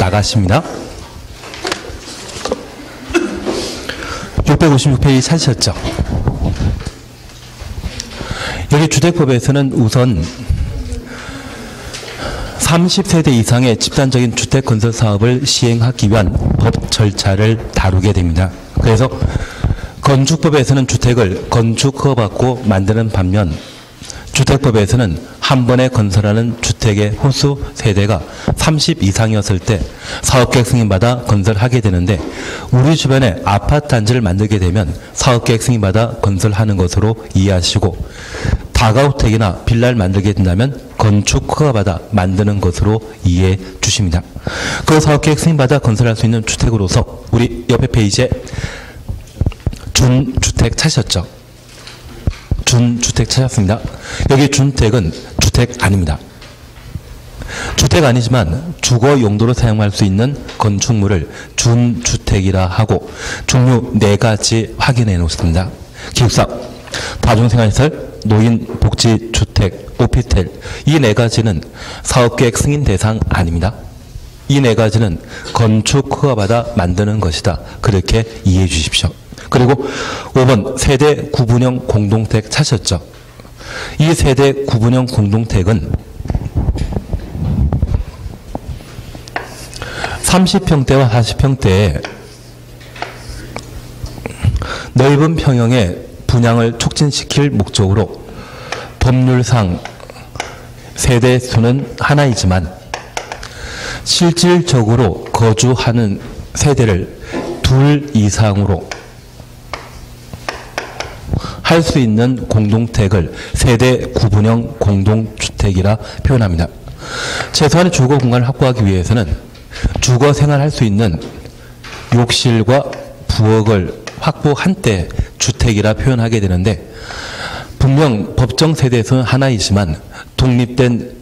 나가십니다. 656페이지 찾으셨죠? 여기 주택법에서는 우선 30세대 이상의 집단적인 주택 건설 사업을 시행하기 위한 법 절차를 다루게 됩니다. 그래서 건축법에서는 주택을 건축허가받고 만드는 반면 주택법에서는 한 번에 건설하는 주택의 호수 세대가 30 이상이었을 때 사업계획 승인받아 건설하게 되는데, 우리 주변에 아파트 단지를 만들게 되면 사업계획 승인받아 건설하는 것으로 이해하시고, 다가주택이나 빌라를 만들게 된다면 건축 허가받아 만드는 것으로 이해해 주십니다. 그 사업계획 승인받아 건설할 수 있는 주택으로서 우리 옆에 페이지에 준주택 찾으셨죠? 준주택 찾았습니다. 여기 준주택은 주택 아닙니다. 주택 아니지만 주거 용도로 사용할 수 있는 건축물을 준주택이라 하고 종류 4가지 확인해 놓습니다. 기숙사, 다중생활시설, 노인복지주택, 오피스텔, 이 4가지는 사업계획 승인 대상 아닙니다. 이 4가지는 건축 허가받아 만드는 것이다. 그렇게 이해해 주십시오. 그리고 5번 세대 구분형 공동택 찾으셨죠? 이 세대 구분형 공동택은 30평대와 40평대에 넓은 평형의 분양을 촉진시킬 목적으로 법률상 세대 수는 하나이지만 실질적으로 거주하는 세대를 2 이상으로 할 수 있는 공동택을 세대 구분형 공동주택이라 표현합니다. 최소한의 주거 공간을 확보하기 위해서는 주거 생활할 수 있는 욕실과 부엌을 확보한 때 주택이라 표현하게 되는데, 분명 법정 세대수는 하나이지만 독립된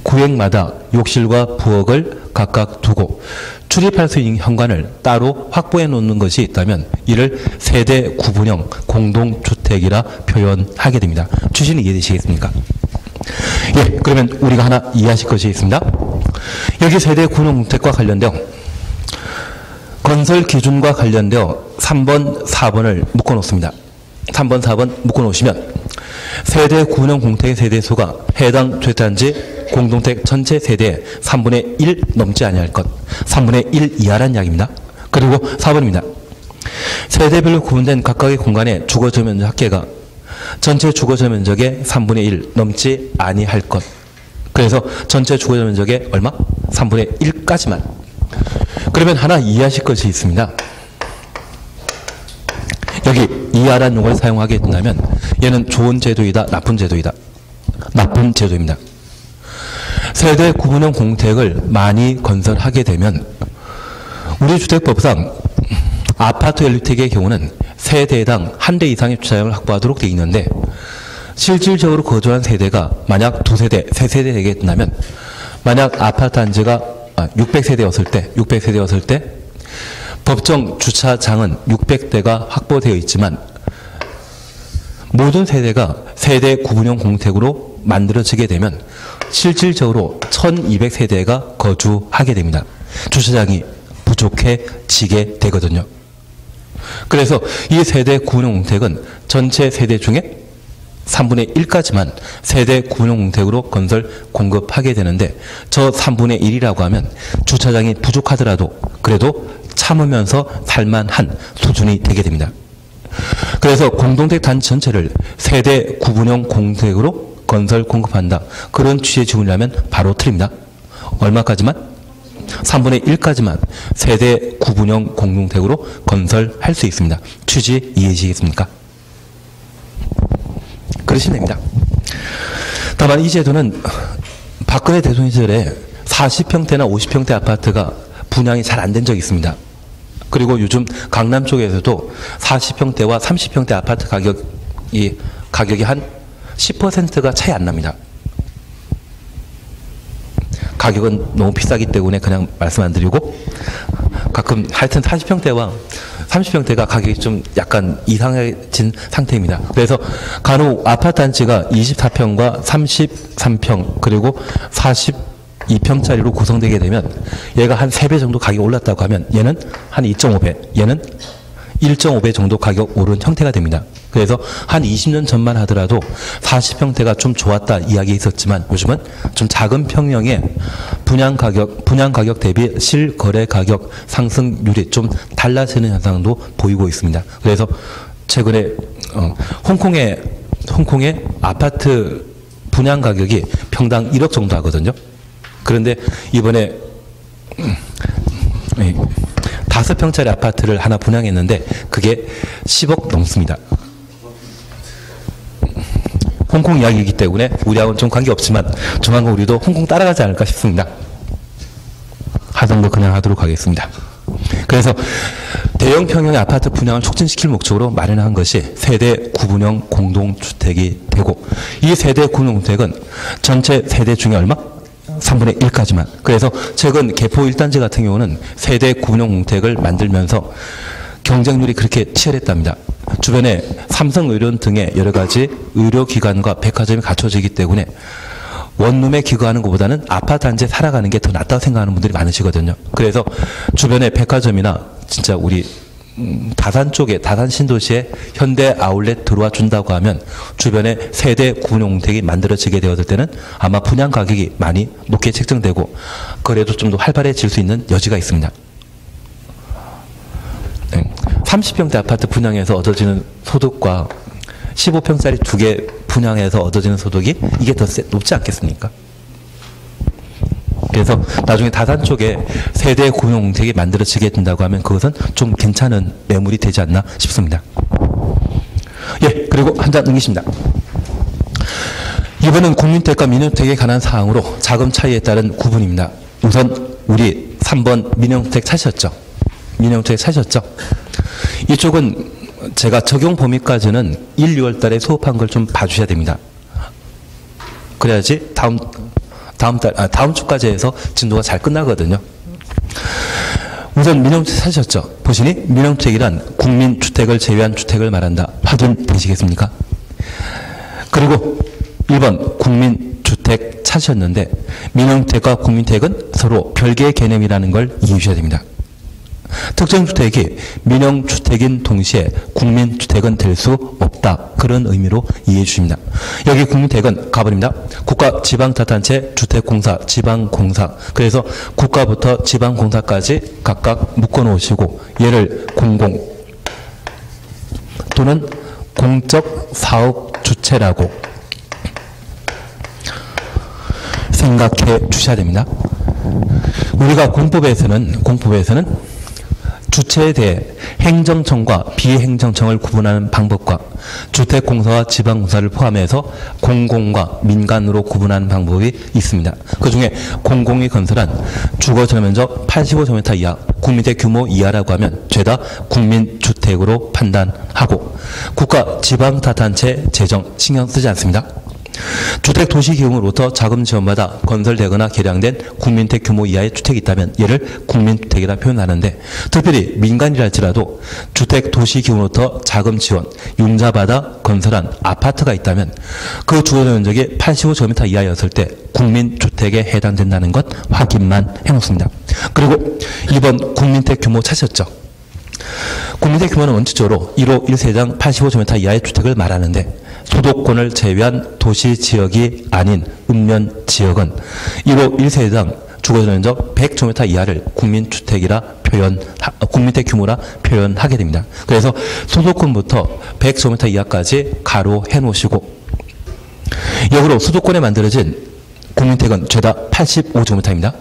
구역마다 욕실과 부엌을 각각 두고 출입할 수 있는 현관을 따로 확보해 놓는 것이 있다면 이를 세대 구분형 공동주택이라 표현하게 됩니다. 취지는 이해되시겠습니까? 예, 그러면 우리가 하나 이해하실 것이 있습니다. 여기 세대 구분형 주택과 관련되어 건설 기준과 관련되어 3번, 4번을 묶어 놓습니다. 3번, 4번 묶어 놓으시면 세대 구분형 공택의 세대수가 해당 주택단지 공동택 전체 세대의 3분의 1 넘지 아니할 것, 3분의 1 이하란 이야기입니다. 그리고 4번입니다. 세대별로 구분된 각각의 공간의 주거적 면적 합계가 전체 주거적 면적의 3분의 1 넘지 아니할 것. 그래서 전체 주거적 면적의 얼마? 3분의 1까지만. 그러면 하나 이해하실 것이 있습니다. 여기 이하란 용어를 사용하게 된다면 얘는 좋은 제도이다, 나쁜 제도이다. 나쁜 제도입니다. 세대 구분형 공택을 많이 건설하게 되면 우리 주택법상 아파트 연립택의 경우는 세대당 1대 이상의 주차장을 확보하도록 되어 있는데, 실질적으로 거주한 세대가 만약 2세대, 3세대 되게 된다면, 만약 아파트 단지가 600세대였을 때 법정 주차장은 600대가 확보되어 있지만 모든 세대가 세대 구분형 공택으로 만들어지게 되면 실질적으로 1200세대가 거주하게 됩니다. 주차장이 부족해지게 되거든요. 그래서 이 세대 구분형 공택은 전체 세대 중에 3분의 1까지만 세대 구분형 공택으로 건설 공급하게 되는데, 저 3분의 1이라고 하면 주차장이 부족하더라도 그래도 참으면서 살만한 수준이 되게 됩니다. 그래서 공동택 단지 전체를 세대 구분형 공택으로 건설 공급한다. 그런 취지의 질문이라면 바로 틀립니다. 얼마까지만? 3분의 1까지만 세대 구분형 공동택으로 건설할 수 있습니다. 취지 이해하시겠습니까? 그러시면 됩니다. 다만 이 제도는 박근혜 대통령 시절에 40평대나 50평대 아파트가 분양이 잘 안 된 적이 있습니다. 그리고 요즘 강남 쪽에서도 40평대와 30평대 아파트 가격이 한 10%가 차이 안 납니다. 가격은 너무 비싸기 때문에 그냥 말씀 안 드리고, 가끔 하여튼 40평대와 30평대가 가격이 좀 약간 이상해진 상태입니다. 그래서 간혹 아파트 단지가 24평과 33평 그리고 2평짜리로 구성되게 되면 얘가 한 3배 정도 가격이 올랐다고 하면 얘는 한 2.5배, 얘는 1.5배 정도 가격 오른 형태가 됩니다. 그래서 한 20년 전만 하더라도 40평대가 좀 좋았다 이야기 있었지만 요즘은 좀 작은 평형의 분양 가격 대비 실거래 가격 상승률이 좀 달라지는 현상도 보이고 있습니다. 그래서 최근에 홍콩의 아파트 분양 가격이 평당 1억 정도 하거든요. 그런데 이번에 5평짜리 아파트를 하나 분양했는데 그게 10억 넘습니다. 홍콩 이야기이기 때문에 우리하고는 좀 관계없지만 조만간 우리도 홍콩 따라가지 않을까 싶습니다. 하던 거 그냥 하도록 하겠습니다. 그래서 대형 평형의 아파트 분양을 촉진시킬 목적으로 마련한 것이 세대 구분형 공동주택이 되고, 이 세대 구분형 주택은 전체 세대 중에 얼마? 3분의 1까지만. 그래서 최근 개포 1단지 같은 경우는 세대 구분형 공택을 만들면서 경쟁률이 그렇게 치열했답니다. 주변에 삼성의료원 등의 여러 가지 의료기관과 백화점이 갖춰지기 때문에 원룸에 기거하는 것보다는 아파트 한 채 살아가는 게 더 낫다고 생각하는 분들이 많으시거든요. 그래서 주변에 백화점이나 진짜 우리 다산 쪽에, 다산 신도시에 현대 아울렛 들어와 준다고 하면 주변에 세대 구분형 공택이 만들어지게 되었을 때는 아마 분양 가격이 많이 높게 책정되고 거래도 좀 더 활발해질 수 있는 여지가 있습니다. 30평대 아파트 분양해서 얻어지는 소득과 15평짜리 2개 분양해서 얻어지는 소득이 이게 더 높지 않겠습니까? 그래서 나중에 다산 쪽에 세대 구분형 공택이 만들어지게 된다고 하면 그것은 좀 괜찮은 매물이 되지 않나 싶습니다. 예, 그리고 한 잔 넘기십니다. 이번은 국민택과 민영택에 관한 사항으로 자금 차이에 따른 구분입니다. 우선 우리 3번 민영택 사셨죠? 민영택 사셨죠? 이쪽은 제가 적용 범위까지는 1, 2월 달에 소급한 걸 좀 봐주셔야 됩니다. 그래야지 다음 주까지 해서 진도가 잘 끝나거든요. 우선 민영주택 사셨죠? 보시니 민영주택이란 국민주택을 제외한 주택을 말한다. 확인되시겠습니까? 그리고 1번 국민주택 찾으셨는데 민영주택과 국민주택은 서로 별개의 개념이라는 걸 이해해 주셔야 됩니다. 특정주택이 민영주택인 동시에 국민주택은 될 수 없다. 그런 의미로 이해해 주십니다. 여기 국민주택은 가버립니다. 국가 지방자치단체 주택공사 지방공사. 그래서 국가부터 지방공사까지 각각 묶어놓으시고 얘를 공공 또는 공적 사업 주체라고 생각해 주셔야 됩니다. 우리가 공법에서는 주체에 대해 행정청과 비행정청을 구분하는 방법과 주택공사와 지방공사를 포함해서 공공과 민간으로 구분하는 방법이 있습니다. 그중에 공공이 건설한 주거전용면적 85제곱미터 이하, 국민주택 규모 이하라고 하면 죄다 국민주택으로 판단하고 국가 지방자치단체 재정 신경 쓰지 않습니다. 주택 도시계획으로부터 자금 지원받아 건설되거나 개량된 국민주택 규모 이하의 주택이 있다면 얘를 국민주택이라 표현하는데, 특별히 민간이라 할지라도 주택 도시계획으로부터 자금 지원, 융자받아 건설한 아파트가 있다면 그 주거 면적이 85제곱미터 이하였을 때 국민주택에 해당된다는 것 확인만 해놓습니다. 그리고 2번 국민주택 규모 찾으셨죠? 국민주택 규모는 원칙적으로 1호 1세장 85제곱미터 이하의 주택을 말하는데 수도권을 제외한 도시지역이 아닌 읍면 지역은 1호 1세장 주거면적 100제곱미터 이하를 국민주택 규모라 표현하게 됩니다. 그래서 수도권부터 100제곱미터 이하까지 가로해 놓으시고, 역으로 수도권에 만들어진 국민주택은 죄다 85제곱미터입니다.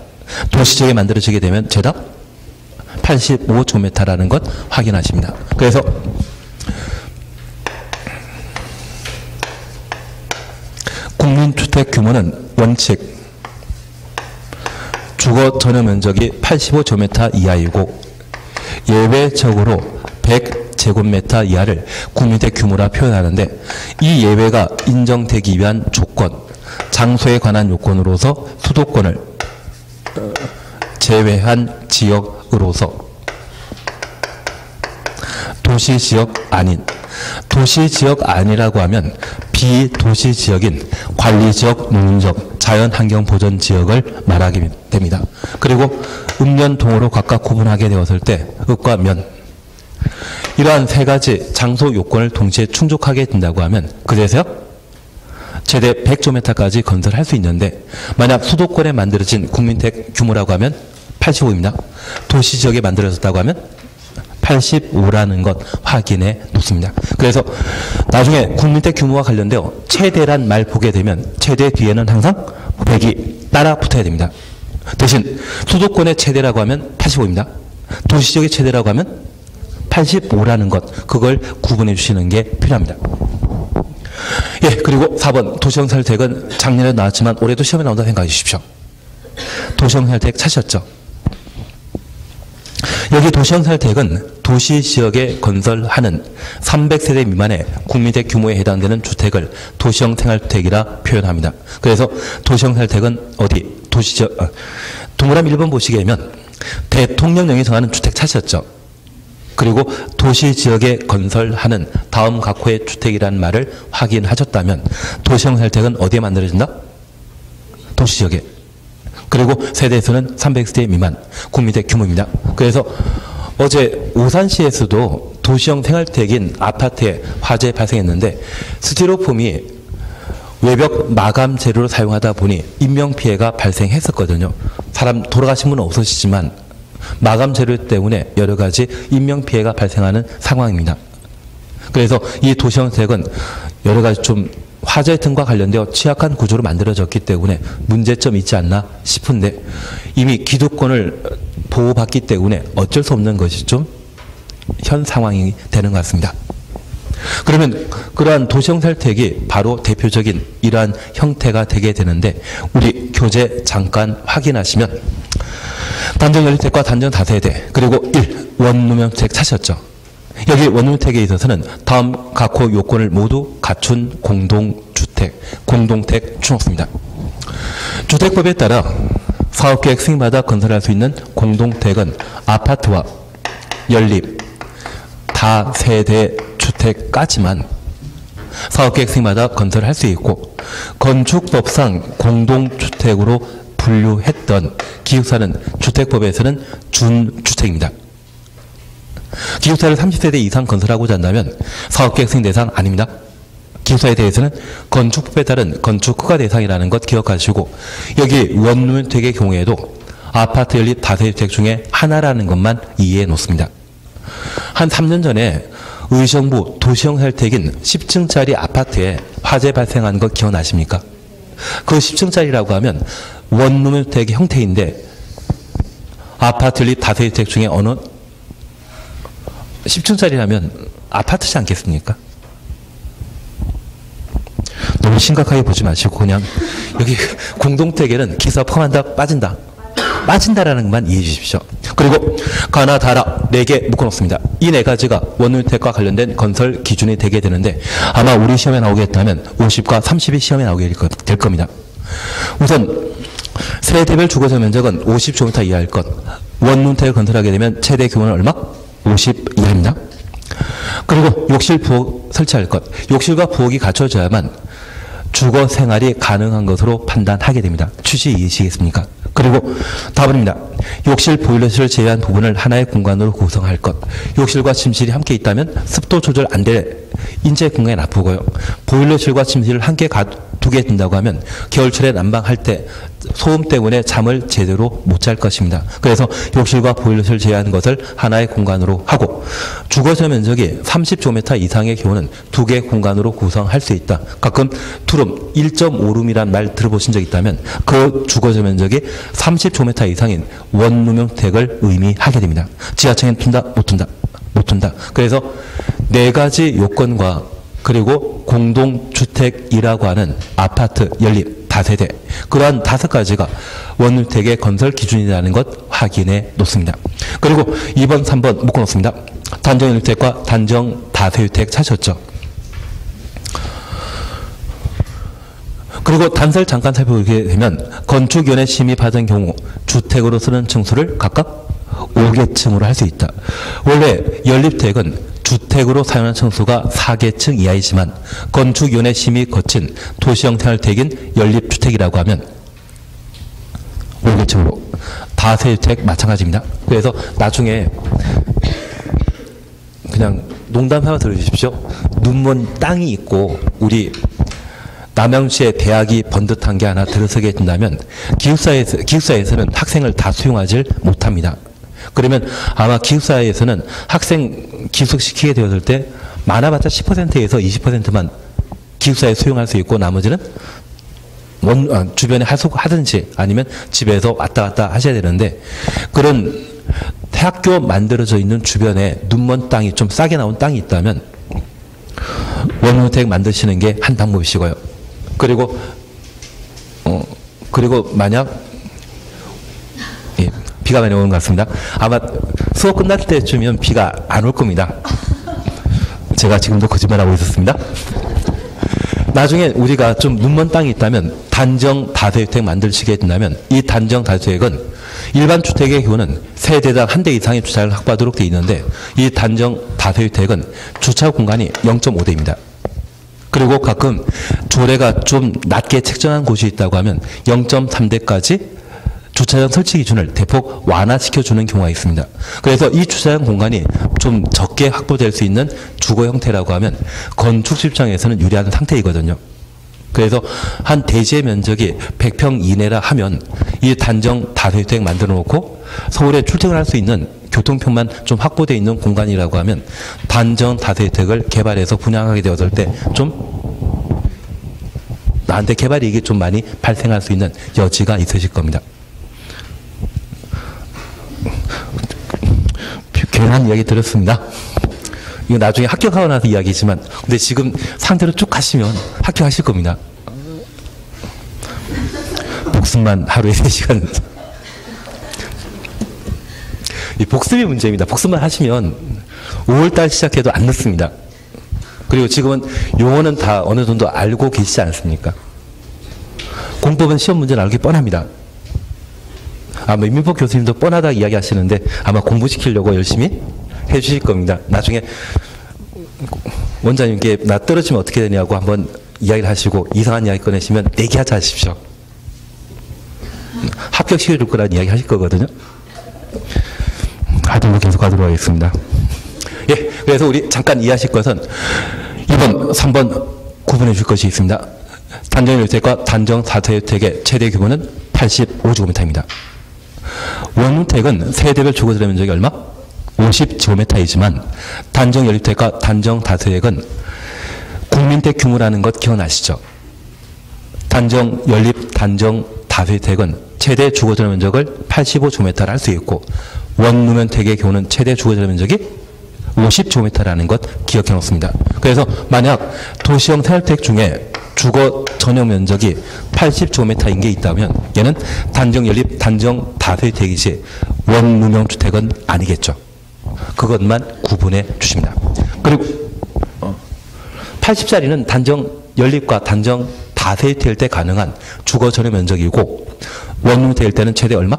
도시지역에 만들어지게 되면 죄다 85제곱미터라는 것 확인하십니다. 그래서 국민주택 규모는 원칙 주거 전용 면적이 85제곱미터 이하이고 예외적으로 100제곱미터 이하를 국민주택 규모라 표현하는데, 이 예외가 인정되기 위한 조건, 장소에 관한 요건으로서 수도권을 제외한 지역으로서 도시지역 아닌, 도시지역 아니라고 하면 비도시 지역인 관리지역, 농림지역, 자연환경보전 지역을 말하게 됩니다. 그리고 읍면동으로 각각 구분하게 되었을 때 읍과 면, 이러한 세 가지 장소 요건을 동시에 충족하게 된다고 하면 그래서요 최대 100제곱미터까지 건설할 수 있는데, 만약 수도권에 만들어진 국민택 규모라고 하면 85입니다. 도시지역에 만들어졌다고 하면 85라는 것 확인해 놓습니다. 그래서 나중에 국민택 규모와 관련되어 최대란 말 보게 되면 최대 뒤에는 항상 100이 따라 붙어야 됩니다. 대신 수도권의 최대라고 하면 85입니다. 도시지역의 최대라고 하면 85라는 것, 그걸 구분해 주시는 게 필요합니다. 예, 그리고 4번 도시형설택은 작년에 나왔지만 올해도 시험에 나온다 생각해 주십시오. 도시형설택 찾으셨죠? 여기 도시형설택은 도시지역에 건설하는 300세대 미만의 국민택 규모에 해당되는 주택을 도시형 생활주택이라 표현합니다. 그래서 도시형설택은 어디? 도시지역, 동그라미 1번 보시게 되면 대통령령이 정하는 주택 찾으셨죠? 그리고 도시지역에 건설하는 다음 각호의 주택이라는 말을 확인하셨다면 도시형설택은 어디에 만들어진다? 도시지역에. 그리고 세대수는 300세대 미만 국민택 규모입니다. 그래서 어제 오산시에서도 도시형 생활주택인 아파트에 화재 발생했는데 스티로폼이 외벽 마감 재료로 사용하다 보니 인명피해가 발생했었거든요. 사람 돌아가신 분은 없으시지만 마감 재료 때문에 여러 가지 인명피해가 발생하는 상황입니다. 그래서 이 도시형택은 여러 가지 좀 화재 등과 관련되어 취약한 구조로 만들어졌기 때문에 문제점이 있지 않나 싶은데, 이미 기득권을 보호받기 때문에 어쩔 수 없는 것이 좀 현 상황이 되는 것 같습니다. 그러면 그러한 도시형설택이 바로 대표적인 이러한 형태가 되게 되는데, 우리 교재 잠깐 확인하시면 단정 연립택과 단정 다세대, 그리고 1. 원룸형택 찾으셨죠? 여기 원룸택에 있어서는 다음 각호 요건을 모두 갖춘 공동주택, 공동택 충족습니다. 주택법에 따라 사업계획 승인받아 건설할 수 있는 공동택은 아파트와 연립, 다세대 주택까지만 사업계획 승인받아 건설할 수 있고, 건축법상 공동주택으로 분류했던 기숙사는 주택법에서는 준주택입니다. 기숙사를 30세대 이상 건설하고자 한다면 사업계획 승인 대상 아닙니다. 기숙사에 대해서는 건축법에 따른 건축 허가 대상이라는 것 기억하시고, 여기 원룸택의 경우에도 아파트 연립 다세대주택 중에 하나라는 것만 이해해 놓습니다. 한 3년 전에 의정부 도시형설택인 10층짜리 아파트에 화재 발생한 거 기억나십니까? 그 10층짜리라고 하면 원룸택의 형태인데 아파트 연립 다세대주택 중에 어느 10층짜리라면 아파트지 않겠습니까? 너무 심각하게 보지 마시고 그냥 여기 공동택에는 기사 포함한다, 빠진다. 빠진다라는 것만 이해해 주십시오. 그리고 가나 다라 4개 묶어놓습니다. 이 4가지가 원룸택과 관련된 건설 기준이 되게 되는데, 아마 우리 시험에 나오겠다면 50과 30이 시험에 나오게 될 겁니다. 우선 세대별 주거적 면적은 50제곱미터 이하일 것. 원룸택을 건설하게 되면 최대 규모는 얼마? 50 이하입니다. 그리고 욕실, 부엌 설치할 것. 욕실과 부엌이 갖춰져야만 주거 생활이 가능한 것으로 판단하게 됩니다. 취지 이해하시겠습니까? 그리고 답은입니다. 욕실, 보일러실을 제외한 부분을 하나의 공간으로 구성할 것. 욕실과 침실이 함께 있다면 습도 조절 안 될 인체 공간이 나쁘고요. 보일러실과 침실을 함께 두게 된다고 하면 겨울철에 난방할 때 소음 때문에 잠을 제대로 못 잘 것입니다. 그래서 욕실과 보일러실을 제외하는 것을 하나의 공간으로 하고, 주거적 면적이 30제곱미터 이상의 경우는 2개 공간으로 구성할 수 있다. 가끔 투룸 1.5룸이란 말 들어보신 적 있다면 그 주거적 면적이 30제곱미터 이상인 원룸형택을 의미하게 됩니다. 지하층엔 둔다? 못 둔다? 못 둔다. 그래서 4가지 요건과 그리고 공동주택이라고 하는 아파트, 연립, 다세대, 그러한 5가지가 원룸택의 건설 기준이라는 것 확인해 놓습니다. 그리고 2번, 3번 묶어 놓습니다. 단정 연립택과 단정 다세유택 찾으셨죠? 그리고 단서를 잠깐 살펴보게 되면 건축위원회 심의받은 경우 주택으로 쓰는 층수를 각각 5개층으로 할 수 있다. 원래 연립택은 주택으로 사용하는 층수가 4계층 이하이지만 건축위원회 심의 거친 도시형 생활주택인 연립주택이라고 하면 5계층으로 다세주택 마찬가지입니다. 그래서 나중에 그냥 농담 삼아 들어주십시오. 눈먼 땅이 있고 우리 남양주에 대학이 번듯한 게 하나 들어서게 된다면 기숙사에서는 학생을 다 수용하지 못합니다. 그러면 아마 기숙사에서는 학생 기숙시키게 되었을 때 많아봤자 10%에서 20%만 기숙사에 수용할 수 있고 나머지는 주변에 하든지 아니면 집에서 왔다 갔다 하셔야 되는데 그런 학교 만들어져 있는 주변에 눈먼 땅이 좀 싸게 나온 땅이 있다면 원주택 만드시는 게 한 방법이시고요. 그리고 만약 비가 많이 오는 것 같습니다. 아마 수업 끝날 때쯤이면 비가 안 올 겁니다. 제가 지금도 거짓말하고 있었습니다. 나중에 우리가 좀 눈먼 땅이 있다면 단정 다세주택 만들시게 된다면 이 단정 다세주택은 일반 주택의 경우는 세대당 한 대 이상의 주차를 확보하도록 되어 있는데 이 단정 다세주택은 주차 공간이 0.5대입니다. 그리고 가끔 조례가 좀 낮게 책정한 곳이 있다고 하면 0.3대까지 주차장 설치 기준을 대폭 완화시켜주는 경우가 있습니다. 그래서 이 주차장 공간이 좀 적게 확보될 수 있는 주거 형태라고 하면 건축 입장에서는 유리한 상태이거든요. 그래서 한 대지의 면적이 100평 이내라 하면 이 단정 다세주택 만들어 놓고 서울에 출퇴근할 수 있는 교통편만 좀 확보되어 있는 공간이라고 하면 단정 다세주택을 개발해서 분양하게 되었을 때 좀 나한테 개발 이익이 좀 많이 발생할 수 있는 여지가 있으실 겁니다. 괜한 이야기 들었습니다. 이거 나중에 합격하고 나서 이야기지만 근데 지금 상대로 쭉 하시면 합격하실 겁니다. 복습만 하루에 3시간. 이 복습이 문제입니다. 복습만 하시면 5월달 시작해도 안 늦습니다. 그리고 지금은 용어는 다 어느 정도 알고 계시지 않습니까? 공법은 시험 문제는 알기 뻔합니다. 아마 민법 교수님도 뻔하다 이야기하시는데 아마 공부시키려고 열심히 해주실 겁니다. 나중에 원장님께 나 떨어지면 어떻게 되냐고 한번 이야기를 하시고 이상한 이야기 꺼내시면 내기하자 하십시오. 합격시켜줄 거라는 이야기 하실 거거든요. 하여튼 계속 하도록 하겠습니다. 예, 그래서 우리 잠깐 이해하실 것은 2번, 3번 구분해 줄 것이 있습니다. 단정 1주택과 단정 4세주택의 최대 규모는 85제곱미터입니다. 원주택은 세대별 주거지대 면적이 얼마? 50제곱미터이지만 단정 연립주택과 단정 다세주택은 국민택 규모라는 것 기억나시죠? 단정 연립, 단정 다세주택은 최대 주거지대 면적을 85제곱미터를 할 수 있고 원루면택의 경우는 최대 주거지대 면적이 50제곱미터라는 것 기억해 놓습니다. 그래서 만약 도시형 생활주택 중에 주거 전용 면적이 80제곱미터인 게 있다면 얘는 단정 연립, 단정 다세주택이지 원룸형 주택은 아니겠죠. 그것만 구분해 주십니다. 그리고 80짜리는 단정 연립과 단정 다세주택일 때 가능한 주거 전용 면적이고 원룸주택일 때는 최대 얼마?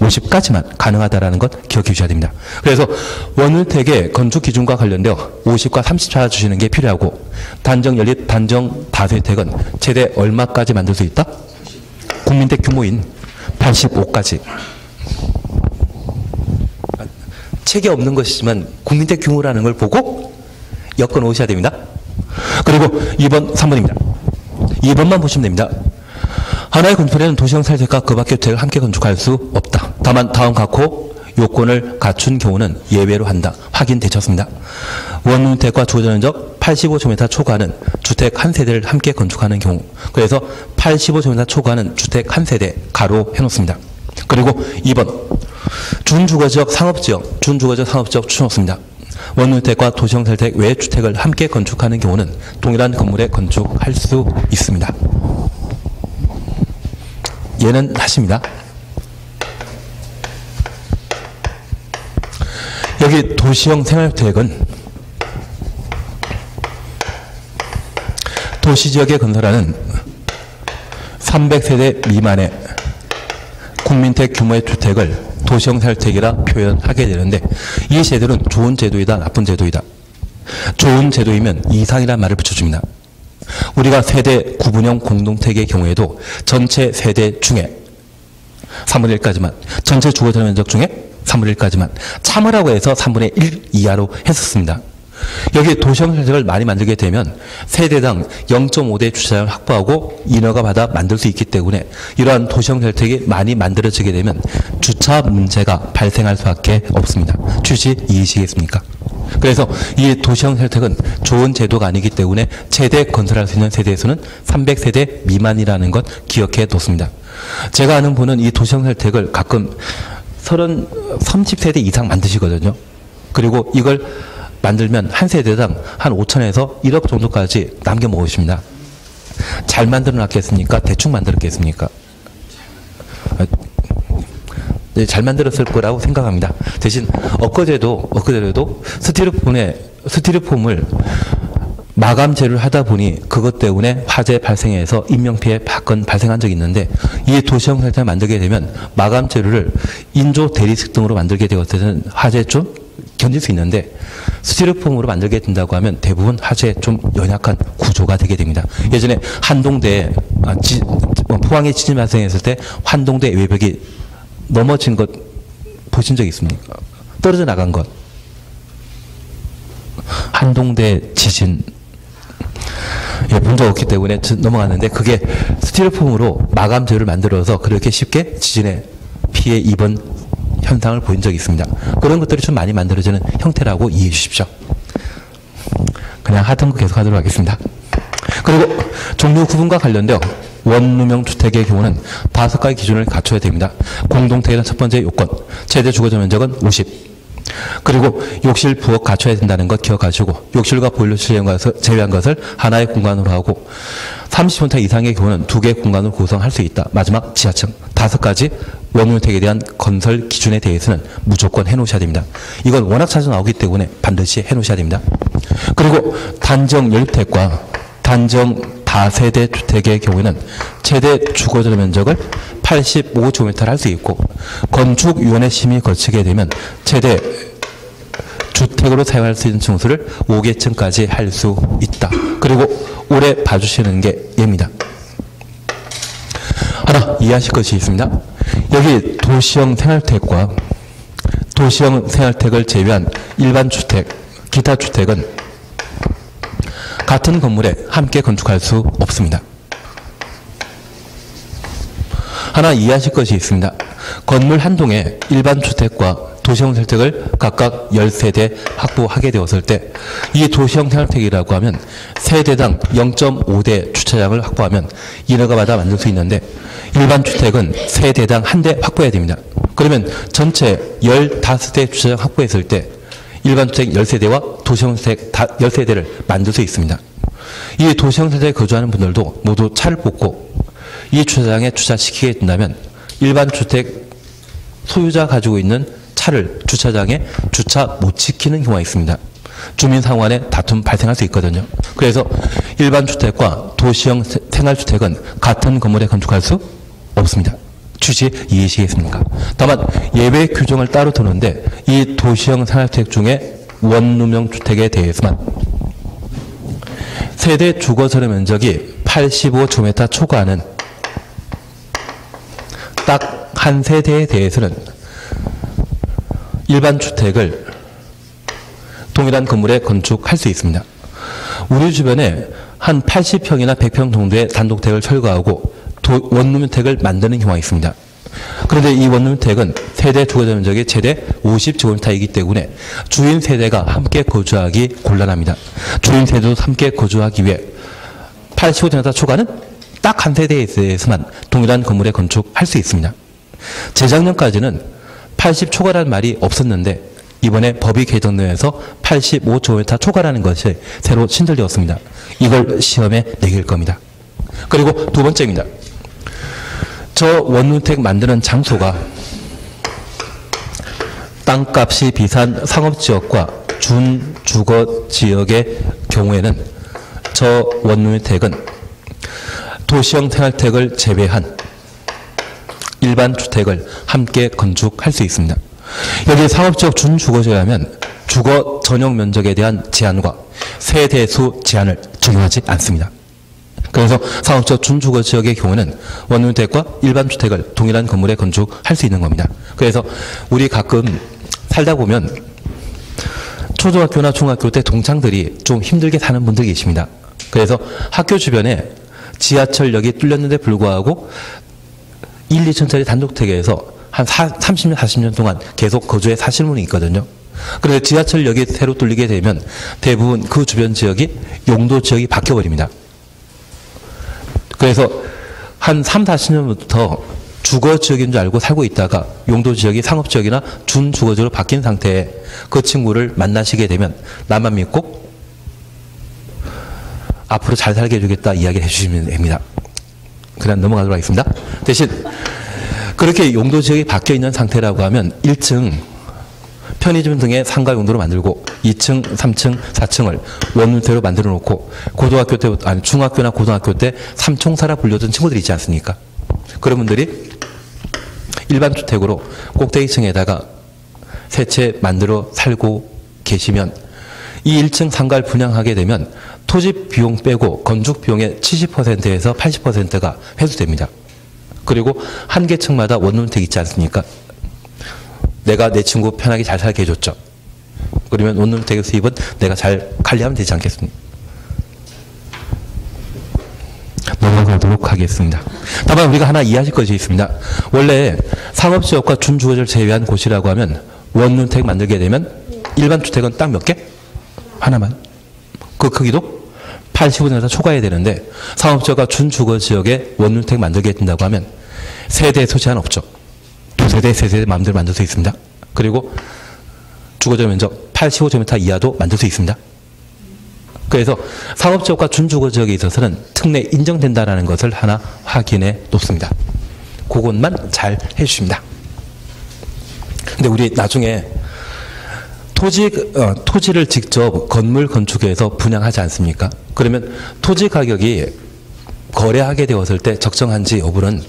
50까지만 가능하다는 것 기억해 주셔야 됩니다. 그래서 원주택의 건축 기준과 관련되어 50과 30 찾아주시는 게 필요하고 단정 연립, 단정 다세주택은 최대 얼마까지 만들 수 있다? 국민택 규모인 85까지. 책에 없는 것이지만 국민택 규모라는 걸 보고 엮어 놓으셔야 됩니다. 그리고 2번, 3번입니다. 2번만 보시면 됩니다. 하나의 건축물에는 도시형 살색과 그 밖의 주택을 함께 건축할 수 없다. 다만 다음 각호 요건을 갖춘 경우는 예외로 한다. 확인되셨습니다. 원주택과 주거전적 85제곱미터 초과하는 주택 한 세대를 함께 건축하는 경우. 그래서 85제곱미터 초과하는 주택 한 세대 가로 해놓습니다. 그리고 2번 준주거지역 상업지역, 준주거지역 상업지역 추천없습니다. 원주택과 도시형 살색 외 주택을 함께 건축하는 경우는 동일한 건물에 건축할 수 있습니다. 얘는 하십니다. 여기 도시형 생활주택은 도시지역에 건설하는 300세대 미만의 국민택 규모의 주택을 도시형 생활주택이라 표현하게 되는데 이 제도는 좋은 제도이다, 나쁜 제도이다. 좋은 제도이면 이상이라는 말을 붙여줍니다. 우리가 세대 구분형 공동택의 경우에도 전체 세대 중에 3분의 1까지만, 전체 주거자 면적 중에 3분의 1까지만 참으라고 해서 3분의 1 이하로 했었습니다. 여기 도시형 혜택을 많이 만들게 되면 세대당 0.5대 주차장을 확보하고 인허가 받아 만들 수 있기 때문에 이러한 도시형 혜택이 많이 만들어지게 되면 주차 문제가 발생할 수밖에 없습니다. 취지 이해하시겠습니까? 그래서 이 도시형 혜택은 좋은 제도가 아니기 때문에 최대 건설할 수 있는 세대 수는 300세대 미만이라는 것 기억해 뒀습니다. 제가 아는 분은 이 도시형 혜택을 가끔 30세대 이상 만드시거든요. 그리고 이걸 만들면 한 세대당 한 5천에서 1억 정도까지 남겨 먹으십니다. 잘 만들어 놨겠습니까? 대충 만들었겠습니까? 네, 잘 만들었을 거라고 생각합니다. 대신 엊그제도 스티로폼을 마감재를 하다 보니 그것 때문에 화재 발생해서 인명피해 발생한 적이 있는데, 이 도시형 혜택을 만들게 되면 마감재료를 인조 대리석 등으로 만들게 되었을 때는 화재 좀 견딜 수 있는데, 스티로폼으로 만들게 된다고 하면 대부분 화재에 좀 연약한 구조가 되게 됩니다. 예전에 한동대에 포항에 지진 발생했을 때 한동대 외벽이 넘어진 것 보신 적 있습니까? 떨어져 나간 것. 한동대 지진 본 적 없기 때문에 넘어갔는데, 그게 스티로폼으로 마감재를 만들어서 그렇게 쉽게 지진에 피해 입은 현상을 본 적이 있습니다. 그런 것들이 좀 많이 만들어지는 형태라고 이해해 주십시오. 그냥 하던 거 계속 하도록 하겠습니다. 그리고 종류 구분과 관련되어 원룸형 주택의 경우는 5가지 기준을 갖춰야 됩니다. 공동택의 첫 번째 요건, 최대 주거자 면적은 50. 그리고 욕실, 부엌 갖춰야 된다는 것 기억하시고, 욕실과 보일러실 제외한 것을 하나의 공간으로 하고, 30평타 이상의 경우는 2개의 공간으로 구성할 수 있다. 마지막 지하층. 5가지 원룸택에 대한 건설 기준에 대해서는 무조건 해놓으셔야 됩니다. 이건 워낙 자주 나오기 때문에 반드시 해놓으셔야 됩니다. 그리고 단정 연립택과 단정 다세대 주택의 경우에는 최대 주거자 면적을 85제곱미터를 할 수 있고, 건축위원회 심의 거치게 되면 최대 주택으로 사용할 수 있는 층수를 5개층까지 할 수 있다. 그리고 오래 봐주시는 게 예입니다. 하나 이해하실 것이 있습니다. 여기 도시형 생활택과 도시형 생활택을 제외한 일반 주택, 기타 주택은 같은 건물에 함께 건축할 수 없습니다. 하나 이해하실 것이 있습니다. 건물 한 동에 일반 주택과 도시형 생활택을 각각 10세대 확보하게 되었을 때, 이 도시형 생활택이라고 하면 세대당 0.5대 주차장을 확보하면 인허가 받아 만들 수 있는데, 일반 주택은 세대당 1대 확보해야 됩니다. 그러면 전체 15대 주차장 확보했을 때 일반 주택 10세대와 도시형 주택 10세대를 만들 수 있습니다. 이 도시형 세대에 거주하는 분들도 모두 차를 뽑고 이 주차장에 주차시키게 된다면 일반 주택 소유자 가지고 있는 차를 주차장에 주차 못 시키는 경우가 있습니다. 주민 상환에 다툼 발생할 수 있거든요. 그래서 일반 주택과 도시형 생활주택은 같은 건물에 건축할 수 없습니다. 취지 이해하시겠습니까? 다만 예외 규정을 따로 두는데, 이 도시형 생활주택 중에 원룸형 주택에 대해서만 세대 주거설의 면적이 85제곱미터 초과하는 딱 한 세대에 대해서는 일반 주택을 동일한 건물에 건축할 수 있습니다. 우리 주변에 한 80평이나 100평 정도의 단독택을 철거하고 원룸주택을 만드는 경우가 있습니다. 그런데 이 원룸주택은 세대 주거자 면적이 최대 50제곱미터이기 때문에 주인 세대가 함께 거주하기 곤란합니다. 주인 세대도 함께 거주하기 위해 85제곱미터 초과는 딱 한 세대에 대해서만 동일한 건물에 건축할 수 있습니다. 재작년까지는 80 초과라는 말이 없었는데, 이번에 법이 개정되면서 85제곱미터 초과라는 것이 새로 신설되었습니다. 이걸 시험에 내길 겁니다. 그리고 두 번째입니다. 저 원룸주택 만드는 장소가 땅값이 비싼 상업지역과 준주거지역의 경우에는 저 원룸주택은 도시형 생활택을 제외한 일반 주택을 함께 건축할 수 있습니다. 여기 상업지역 준주거지역이라면 주거 전용 면적에 대한 제한과 세대수 제한을 적용하지 않습니다. 그래서 상업적 준주거 지역의 경우는 원룸주택과 일반 주택을 동일한 건물에 건축할 수 있는 겁니다. 그래서 우리 가끔 살다 보면 초등학교나 중학교 때 동창들이 좀 힘들게 사는 분들이 계십니다. 그래서 학교 주변에 지하철역이 뚫렸는데 불구하고 1, 2층짜리 단독택에서 한 30년, 40년 동안 계속 거주해 사시는 분이 있거든요. 그런데 지하철역이 새로 뚫리게 되면 대부분 그 주변 지역이 용도 지역이 바뀌어버립니다. 그래서 한 3, 40년부터 주거 지역인 줄 알고 살고 있다가 용도 지역이 상업 지역이나 준주거 지역으로 바뀐 상태에 그 친구를 만나시게 되면 나만 믿고 앞으로 잘 살게 해주겠다 이야기를 해주시면 됩니다. 그냥 넘어가도록 하겠습니다. 대신 그렇게 용도 지역이 바뀌어 있는 상태라고 하면 1층 편의점 등의 상가 용도로 만들고 2층, 3층, 4층을 원룸대로 만들어 놓고 고등학교 때부터 아니 중학교나 고등학교 때 삼총사라 불려던 친구들이 있지 않습니까? 그런 분들이 일반 주택으로 꼭대기층에다가 세 채 만들어 살고 계시면 이 1층 상가를 분양하게 되면 토지 비용 빼고 건축 비용의 70%에서 80%가 회수됩니다. 그리고 한 개 층마다 원룸택 있지 않습니까? 내가 내 친구 편하게 잘 살게 해줬죠. 그러면 원룸택의 수입은 내가 잘 관리하면 되지 않겠습니까? 넘어가도록 하겠습니다. 다만 우리가 하나 이해하실 것이 있습니다. 원래 상업지역과 준주거지를 제외한 곳이라고 하면 원룸택 만들게 되면 일반 주택은 딱 몇 개? 하나만. 그 크기도 85년에서 초과해야 되는데 상업지역과 준주거지역에 원룸택 만들게 된다고 하면 세대 소재는 없죠. 두세대, 세세대 마음대로 만들 수 있습니다. 그리고 주거적 면적 85제곱미터 이하도 만들 수 있습니다. 그래서 상업지역과 준주거지역에 있어서는 특례 인정된다는 것을 하나 확인해 놓습니다. 그것만 잘 해주십니다. 근데 우리 나중에 토지를 직접 건물 건축해서 분양하지 않습니까? 그러면 토지 가격이 거래하게 되었을 때 적정한지 여부는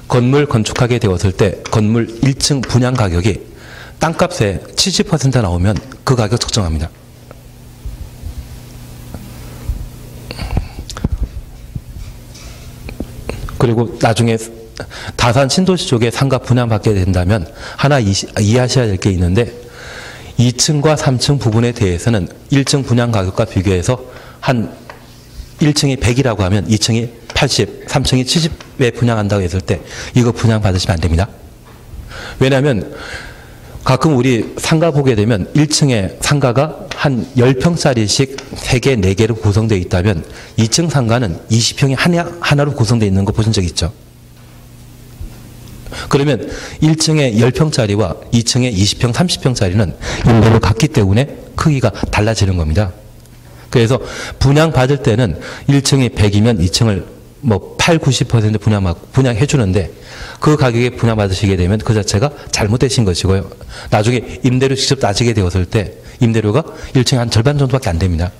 건물 건축하게 되었을 때 건물 1층 분양 가격이 땅값의 70% 나오면 그 가격 적정합니다. 그리고 나중에 다산 신도시 쪽에 상가 분양받게 된다면 하나 이해하셔야 될 게 있는데 2층과 3층 부분에 대해서는 1층 분양 가격과 비교해서 한 1층이 100이라고 하면 2층이 80, 3층이 70에 분양한다고 했을 때 이거 분양 받으시면 안 됩니다. 왜냐하면 가끔 우리 상가 보게 되면 1층에 상가가 한 10평짜리씩 3개, 4개로 구성되어 있다면 2층 상가는 20평이 하나로 구성되어 있는 거 보신 적 있죠? 그러면 1층에 10평짜리와 2층에 20평, 30평짜리는 용도를 같기 때문에 크기가 달라지는 겁니다. 그래서 분양받을 때는 1층이 100이면 2층을 뭐 8, 90% 분양해 주는데 그 가격에 분양받으시게 되면 그 자체가 잘못되신 것이고요. 나중에 임대료 직접 따지게 되었을 때 임대료가 1층에 한 절반 정도밖에 안 됩니다.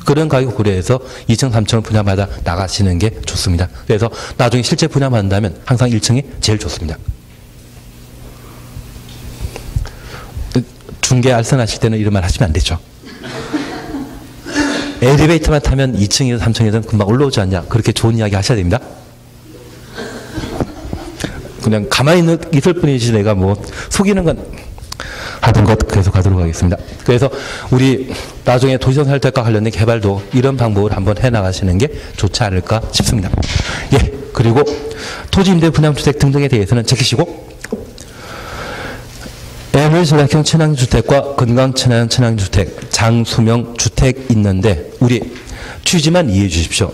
그런 가격 고려해서 2층, 3층을 분양받아 나가시는 게 좋습니다. 그래서 나중에 실제 분양받는다면 항상 1층이 제일 좋습니다. 중개 알선하실 때는 이런 말 하시면 안 되죠. 엘리베이터만 타면 2층이든 3층이든 금방 올라오지 않냐. 그렇게 좋은 이야기 하셔야 됩니다. 그냥 가만히 있을 뿐이지 내가 뭐 속이는 건 하던 것 계속 가도록 하겠습니다. 그래서 우리 나중에 도시정 혜택과 관련된 개발도 이런 방법을 한번 해나가시는 게 좋지 않을까 싶습니다. 예, 그리고 토지임대 분양주택 등등에 대해서는 지키시고 에너지 절약형 친환경주택과 건강친환 친환경주택, 장수명 주택 있는데 우리 취지만 이해해 주십시오.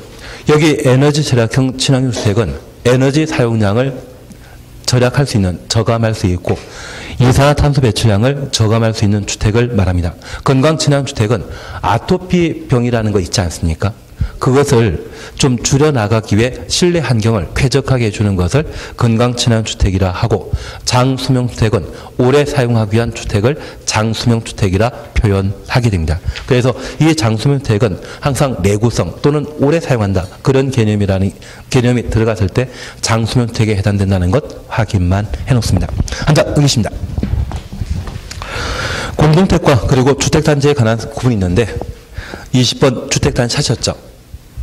여기 에너지 절약형 친환경주택은 에너지 사용량을 절약할 수 있는, 저감할 수 있고 이산화탄소 배출량을 저감할 수 있는 주택을 말합니다. 건강친환주택은 아토피 병이라는 거 있지 않습니까? 그것을 좀 줄여나가기 위해 실내 환경을 쾌적하게 해주는 것을 건강친환주택이라 하고 장수명주택은 오래 사용하기 위한 주택을 장수명주택이라 표현하게 됩니다. 그래서 이 장수명주택은 항상 내구성 또는 오래 사용한다 그런 개념이 들어갔을 때 장수명주택에 해당된다는 것 확인만 해놓습니다. 한자 응시입니다. 공동택과 그리고 주택단지에 관한 구분이 있는데 20번 주택단지 찾으셨죠?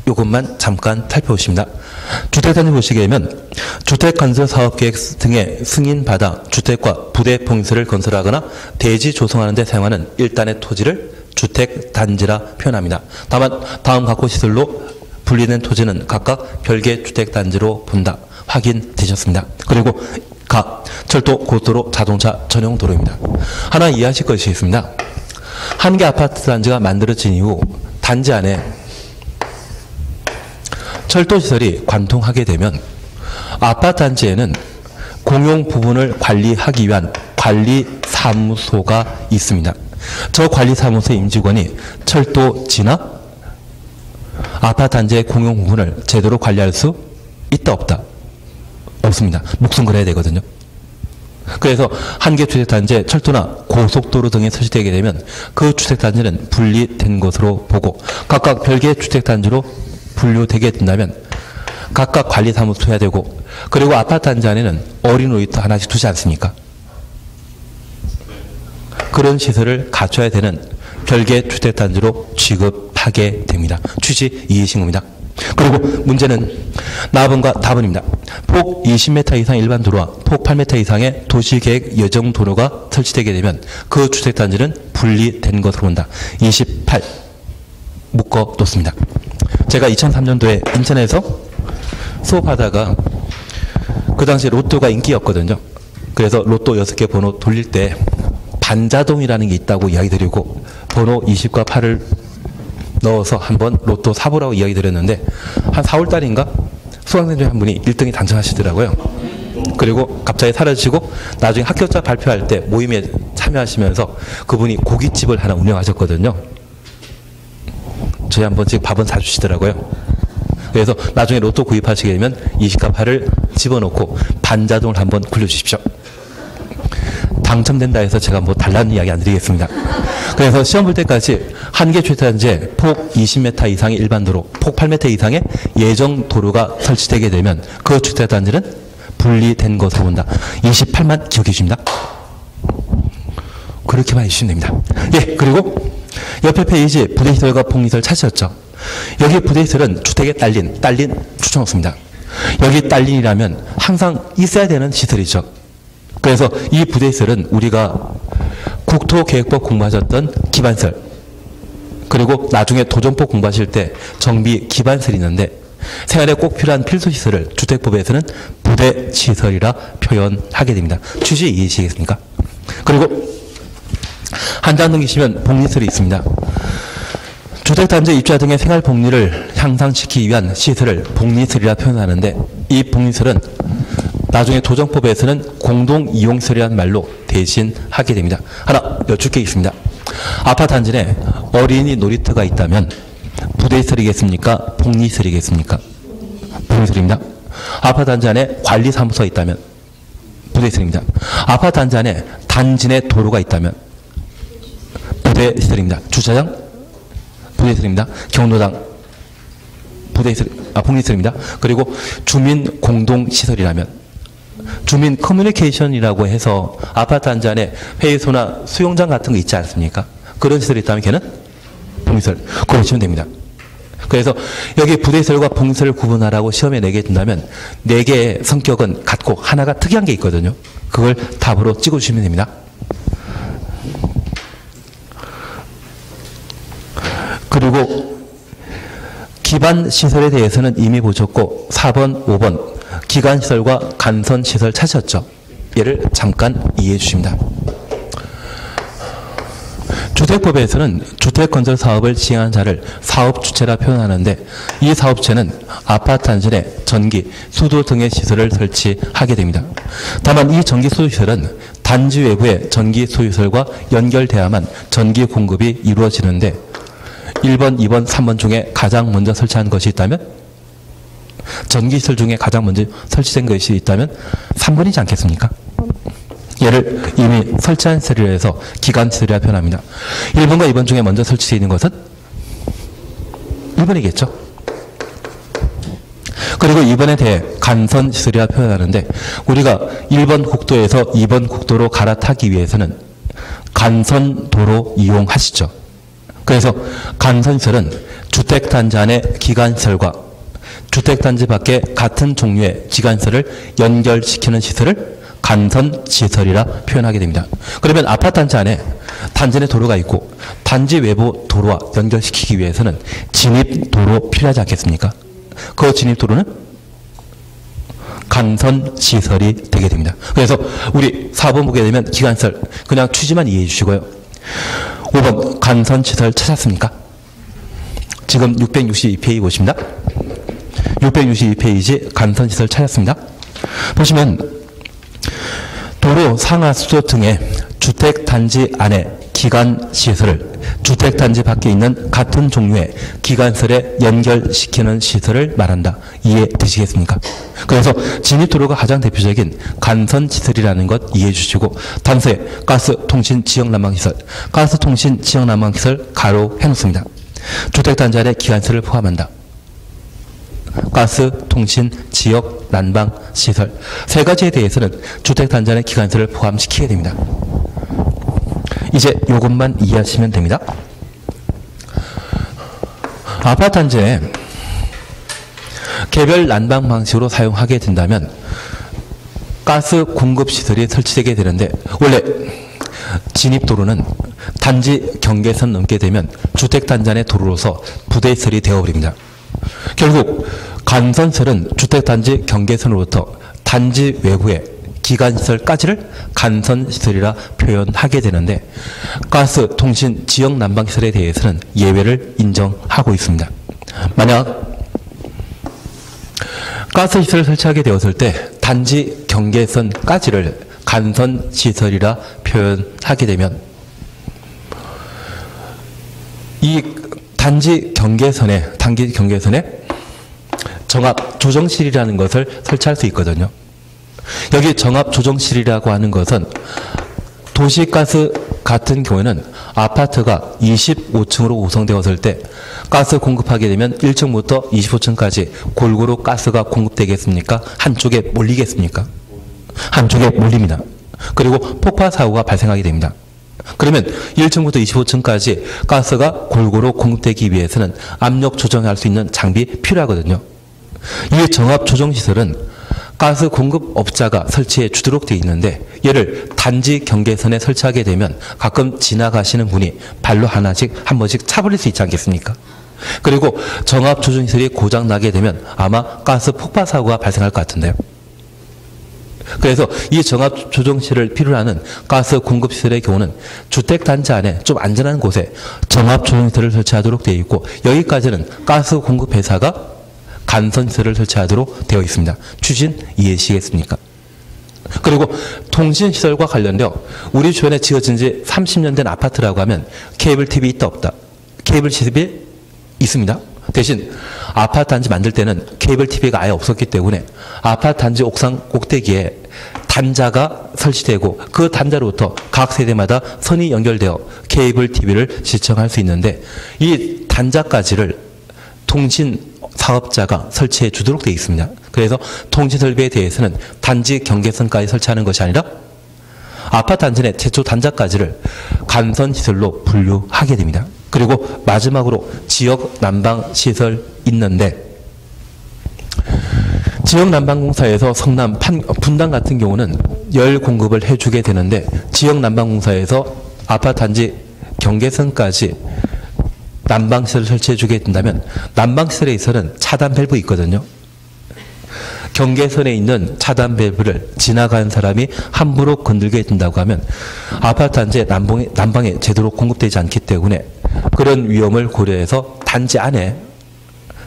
이것만 잠깐 살펴보십니다. 주택단지 보시게 되면 주택건설사업계획 등의 승인받아 주택과 부대 봉수를 건설하거나 대지 조성하는 데 사용하는 일단의 토지를 주택단지라 표현합니다. 다만 다음 각호 시설로 분리된 토지는 각각 별개 주택단지로 본다. 확인되셨습니다. 그리고 각 철도, 고속도로, 자동차 전용 도로입니다. 하나 이해하실 것이 있습니다. 한 개 아파트 단지가 만들어진 이후 단지 안에 철도시설이 관통하게 되면 아파트 단지에는 공용 부분을 관리하기 위한 관리사무소가 있습니다. 저 관리사무소의 임직원이 철도지나 아파트 단지의 공용 부분을 제대로 관리할 수 있다 없다? 없습니다. 목숨 걸어야 되거든요. 그래서 한 개 주택단지에 철도나 고속도로 등이 설치되게 되면 그 주택단지는 분리된 것으로 보고 각각 별개 주택단지로 분류되게 된다면 각각 관리사무소 해야 되고 그리고 아파트 단지 안에는 어린 놀이터 하나씩 두지 않습니까? 그런 시설을 갖춰야 되는 별개 주택단지로 취급하게 됩니다. 취지 이해하신 겁니다. 그리고 문제는 나번과 답은입니다. 폭 20m 이상 일반 도로와 폭 8m 이상의 도시계획 예정 도로가 설치되게 되면 그 주택단지는 분리된 것으로 본다. 28 묶어뒀습니다. 제가 2003년도에 인천에서 수업하다가 그 당시 로또가 인기였거든요. 그래서 로또 6개 번호 돌릴 때 반자동이라는 게 있다고 이야기 드리고 번호 20과 8을 넣어서 한번 로또 사보라고 이야기 드렸는데 한 4월 달인가 수강생 중에 한 분이 1등이 당첨하시더라고요. 그리고 갑자기 사라지고 나중에 합격자 발표할 때 모임에 참여하시면서 그분이 고깃집을 하나 운영하셨거든요. 저희 한번 지금 밥은 사주시더라고요. 그래서 나중에 로또 구입하시게 되면 20과 8을 집어넣고 반자동을 한번 굴려주십시오. 당첨된다 해서 제가 뭐 달라는 이야기 안 드리겠습니다. 그래서 시험 볼 때까지 한 개 주택단지에 폭 20m 이상의 일반 도로, 폭 8m 이상의 예정 도로가 설치되게 되면 그 주택단지는 분리된 것으로 본다. 28만 기억해 주십니다. 그렇게만 해주시면 됩니다. 예, 그리고 옆에 페이지 부대시설과 복리시설 찾으셨죠? 여기 부대시설은 주택에 딸린 추천없습니다. 여기 딸린이라면 항상 있어야 되는 시설이죠. 그래서 이 부대시설은 우리가 국토계획법 공부하셨던 기반시설 그리고 나중에 도정법 공부하실 때 정비 기반시설이 있는데 생활에 꼭 필요한 필수시설을 주택법에서는 부대시설이라 표현하게 됩니다. 취지 이해하시겠습니까? 그리고 한 장 넘기시면 복리시설이 있습니다. 주택단지 입주자 등의 생활복리를 향상시키기 위한 시설을 복리시설이라 표현하는데 이 복리시설은 나중에 도정법에서는 공동이용시설이라는 말로 대신하게 됩니다. 하나 여쭐 게 있습니다. 아파트 단지 내 어린이 놀이터가 있다면 부대시설이겠습니까? 복리시설이겠습니까? 복리시설입니다. 아파트 단지 안에 관리사무소가 있다면 부대시설입니다. 아파트 단지 안에 단지 내 도로가 있다면 부대시설입니다. 주차장 부대시설입니다. 경로당 복리시설입니다. 그리고 주민 공동시설이라면 주민 커뮤니케이션이라고 해서 아파트 단지 안에 회의소나 수영장 같은 거 있지 않습니까? 그런 시설이 있다면 걔는 복리시설. 그걸 보시면 됩니다. 그래서 여기 부대시설과 복리시설을 구분하라고 시험에 내게 된다면 4개의 성격은 같고 하나가 특이한 게 있거든요. 그걸 답으로 찍어주시면 됩니다. 그리고 기반시설에 대해서는 이미 보셨고 4번, 5번 기간시설과 간선시설 찾으셨죠? 얘를 잠깐 이해해 주십니다. 주택법에서는 주택건설 사업을 시행하는 자를 사업주체라 표현하는데 이 사업주체는 아파트 단지 내 전기, 수도 등의 시설을 설치하게 됩니다. 다만 이 전기 수도시설은 단지 외부의 전기 수요시설과 연결돼야만 전기 공급이 이루어지는데 1번, 2번, 3번 중에 가장 먼저 설치한 것이 있다면 전기시설 중에 가장 먼저 설치된 것이 있다면 3번이지 않겠습니까? 얘를 이미 설치한 시설이라 해서 기간시설이라 표현합니다. 1번과 2번 중에 먼저 설치되어 있는 것은 1번이겠죠. 그리고 2번에 대해 간선시설이라 표현하는데 우리가 1번 국도에서 2번 국도로 갈아타기 위해서는 간선도로 이용하시죠. 그래서 간선시설은 주택단지 안의 기관시설과 주택단지 밖에 같은 종류의 기관시설을 연결시키는 시설을 간선시설이라 표현하게 됩니다. 그러면 아파트 단지 안에 단지 내 도로가 있고 단지 외부 도로와 연결시키기 위해서는 진입도로 필요하지 않겠습니까? 그 진입도로는 간선시설이 되게 됩니다. 그래서 우리 4번 보게 되면 기관시설 그냥 취지만 이해해 주시고요. 5번 간선시설 찾았습니까? 지금 662페이지 보십니다. 662페이지 간선시설 찾았습니다. 보시면 도로, 상하수도 등의 주택단지 안에 기관시설을 주택단지 밖에 있는 같은 종류의 기관시설에 연결시키는 시설을 말한다. 이해되시겠습니까? 그래서 진입도로가 가장 대표적인 간선시설이라는 것 이해해 주시고 단서에 가스통신 지역난방시설, 가스통신 지역난방시설 가로 해놓습니다. 주택단지 안에 기관시설을 포함한다. 가스, 통신, 지역, 난방, 시설 세 가지에 대해서는 주택단지 안에 기관시설을 포함시키게 됩니다. 이제 이것만 이해하시면 됩니다. 아파트 단지에 개별 난방 방식으로 사용하게 된다면 가스 공급 시설이 설치되게 되는데 원래 진입도로는 단지 경계선 넘게 되면 주택단지 안의 도로로서 부대시설이 되어버립니다. 결국 간선시설은 주택단지 경계선으로부터 단지 외부의 기관시설까지를 간선시설이라 표현하게 되는데 가스, 통신, 지역 난방시설에 대해서는 예외를 인정하고 있습니다. 만약 가스시설을 설치하게 되었을 때 단지 경계선까지를 간선시설이라 표현하게 되면 이 단지 경계선에 정압조정실이라는 것을 설치할 수 있거든요. 여기 정압조정실이라고 하는 것은 도시가스 같은 경우에는 아파트가 25층으로 구성되었을 때 가스 공급하게 되면 1층부터 25층까지 골고루 가스가 공급되겠습니까? 한쪽에 몰리겠습니까? 한쪽에 몰립니다. 그리고 폭파 사고가 발생하게 됩니다. 그러면 1층부터 25층까지 가스가 골고루 공급되기 위해서는 압력 조정할 수 있는 장비 필요하거든요. 이 정압조정시설은 가스 공급업자가 설치해 주도록 되어 있는데 얘를 단지 경계선에 설치하게 되면 가끔 지나가시는 분이 발로 한 번씩 차버릴 수 있지 않겠습니까? 그리고 정압조정시설이 고장나게 되면 아마 가스 폭파 사고가 발생할 것 같은데요. 그래서 이 정압조정실을 필요로 하는 가스 공급시설의 경우는 주택단지 안에 좀 안전한 곳에 정압조정시설을 설치하도록 되어 있고 여기까지는 가스 공급회사가 간선시설을 설치하도록 되어 있습니다. 추진 이해하시겠습니까? 그리고 통신시설과 관련되어 우리 주변에 지어진 지 30년 된 아파트라고 하면 케이블 TV 있다 없다? 케이블 TV 있습니다. 대신 아파트 단지 만들 때는 케이블 TV가 아예 없었기 때문에 아파트 단지 옥상 꼭대기에 단자가 설치되고 그 단자로부터 각 세대마다 선이 연결되어 케이블 TV를 시청할 수 있는데 이 단자까지를 통신 사업자가 설치해 주도록 되어 있습니다. 그래서 통신 설비에 대해서는 단지 경계선까지 설치하는 것이 아니라 아파트 단지 내 최초 단자까지를 간선시설로 분류하게 됩니다. 그리고 마지막으로 지역 난방시설 있는데 지역 난방공사에서 성남 분당 같은 경우는 열 공급을 해주게 되는데 지역 난방공사에서 아파트 단지 경계선까지 난방시설을 설치해주게 된다면 난방시설에 있어서는 차단 밸브 있거든요. 경계선에 있는 차단 밸브를 지나가는 사람이 함부로 건들게 된다고 하면 아파트 단지에 난방에 제대로 공급되지 않기 때문에 그런 위험을 고려해서 단지 안에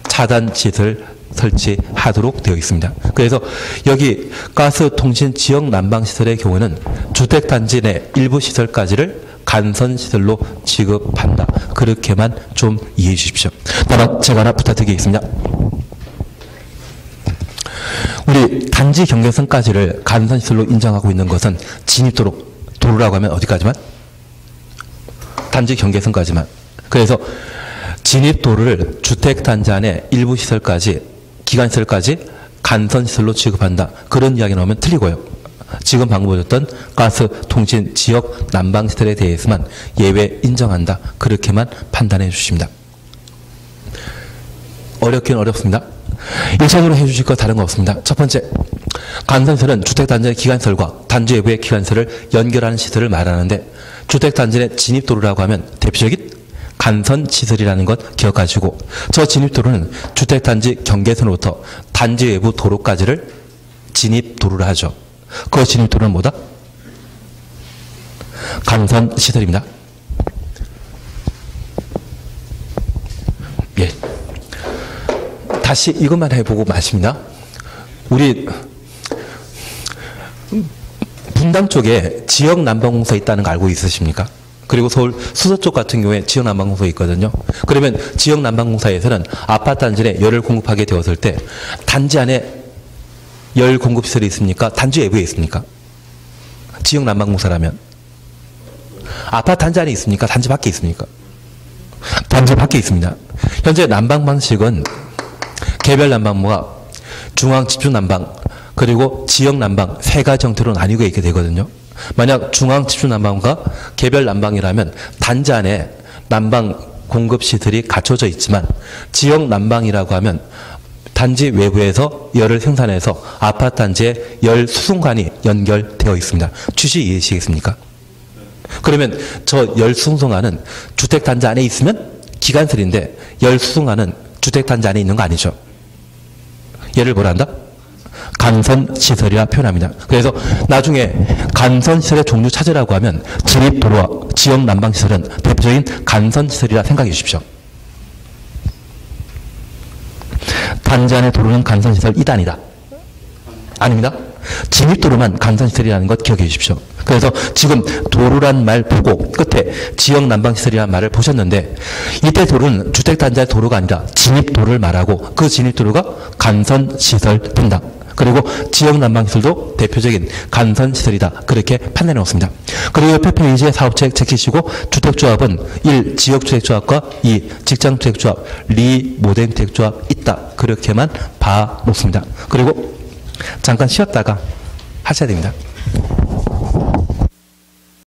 차단 시설 설치하도록 되어 있습니다. 그래서 여기 가스, 통신, 지역 난방시설의 경우는 주택단지 내 일부 시설까지를 간선시설로 취급한다. 그렇게만 좀 이해해 주십시오. 다만 제가 하나 부탁드리겠습니다. 우리 단지 경계선까지를 간선시설로 인정하고 있는 것은 진입도로, 도로라고 하면 어디까지만? 단지 경계선까지만. 그래서 진입도로를 주택단지 안에 일부 시설까지, 기관시설까지 간선시설로 취급한다. 그런 이야기 나오면 틀리고요. 지금 방금 보셨던 가스, 통신, 지역, 난방시설에 대해서만 예외 인정한다. 그렇게만 판단해 주십니다. 어렵긴 어렵습니다. 1차적으로 해주실 거 다른 거 없습니다. 첫 번째, 간선시설은 주택단지의 기관시설과 단지 외부의 기관시설을 연결하는 시설을 말하는데 주택단지 내 진입도로라고 하면 대표적인 간선시설이라는 것 기억하시고 저 진입도로는 주택단지 경계선으로부터 단지 외부 도로까지를 진입도로라 하죠. 그 진입도로는 뭐다? 간선시설입니다. 예. 다시 이것만 해보고 마십니다. 우리 분당 쪽에 지역 난방공사 있다는 거 알고 있으십니까? 그리고 서울 수서 쪽 같은 경우에 지역 난방공사 있거든요. 그러면 지역 난방공사에서는 아파트 단지 내 열을 공급하게 되었을 때 단지 안에 열 공급 시설이 있습니까? 단지 외부에 있습니까? 지역 난방공사라면 아파트 단지 안에 있습니까? 단지 밖에 있습니까? 단지 밖에 있습니다. 현재 난방 방식은 개별 난방모가 중앙 집중 난방 그리고 지역 난방 세 가지 형태로 나뉘고 있게 되거든요. 만약 중앙 집중 난방과 개별 난방이라면 단지 안에 난방 공급 시설이 갖춰져 있지만 지역 난방이라고 하면 단지 외부에서 열을 생산해서 아파트 단지에 열 수송관이 연결되어 있습니다. 취지 이해하시겠습니까? 그러면 저 열 수송관은 주택 단지 안에 있으면 기관설인데 열 수송관은 주택 단지 안에 있는 거 아니죠. 얘를 뭐라 한다? 간선시설이라 표현합니다. 그래서 나중에 간선시설의 종류 찾으라고 하면 진입도로와 지역 난방시설은 대표적인 간선시설이라 생각해 주십시오. 단지 안의 도로는 간선시설 2단이다. 아닙니다. 진입도로만 간선시설이라는 것 기억해 주십시오. 그래서 지금 도로란 말 보고 끝에 지역 난방시설이라는 말을 보셨는데 이때 도로는 주택단지의 도로가 아니라 진입도로를 말하고 그 진입도로가 간선시설 된다. 그리고 지역 난방시설도 대표적인 간선시설이다. 그렇게 판단해 놓습니다. 그리고 옆에 페이지에 사업체획 제키시고 주택조합은 1. 지역주택조합과 2. 직장주택조합, 리모델주택조합 있다. 그렇게만 봐 놓습니다. 그리고 잠깐 쉬었다가 하셔야 됩니다.